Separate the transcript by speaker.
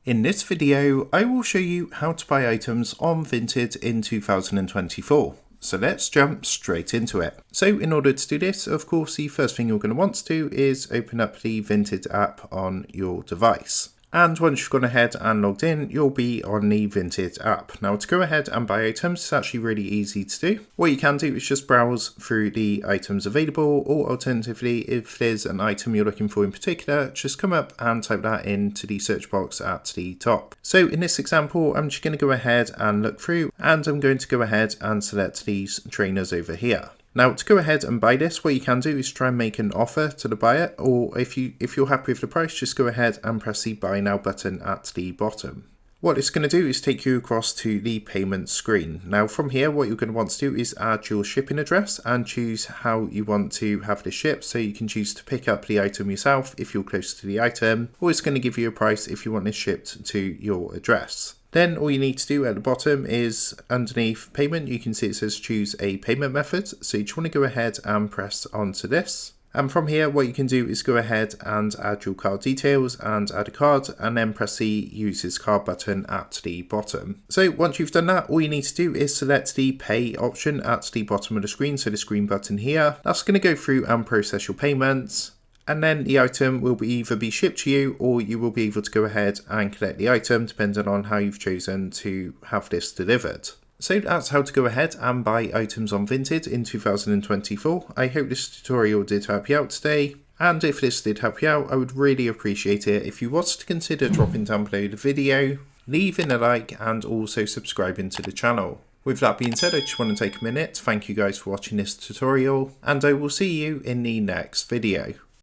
Speaker 1: In this video, I will show you how to buy items on Vinted in 2024. So let's jump straight into it. So in order to do this, of course, the first thing you're going to want to do is open up the Vinted app on your device. And once you've gone ahead and logged in, you'll be on the Vinted app. Now to go ahead and buy items, it's actually really easy to do. What you can do is just browse through the items available, or alternatively, if there's an item you're looking for in particular, just come up and type that into the search box at the top. So in this example, I'm just going to go ahead and look through, and I'm going to go ahead and select these trainers over here. Now to go ahead and buy this, what you can do is try and make an offer to the buyer, or if you're happy with the price, just go ahead and press the buy now button at the bottom. What it's going to do is take you across to the payment screen. Now from here, what you're going to want to do is add your shipping address and choose how you want to have this shipped. So you can choose to pick up the item yourself if you're close to the item, or it's going to give you a price if you want this shipped to your address. Then all you need to do at the bottom is underneath payment, you can see it says choose a payment method. So you just want to go ahead and press onto this. And from here, what you can do is go ahead and add your card details and add a card, and then press the use this card button at the bottom. So once you've done that, all you need to do is select the pay option at the bottom of the screen. So this green button here, that's going to go through and process your payments. And then the item will either be shipped to you, or you will be able to go ahead and collect the item depending on how you've chosen to have this delivered. So that's how to go ahead and buy items on Vinted in 2024. I hope this tutorial did help you out today. And if this did help you out, I would really appreciate it if you was to consider dropping down below the video, leaving a like, and also subscribing to the channel. With that being said, I just want to take a minute to thank you guys for watching this tutorial, and I will see you in the next video.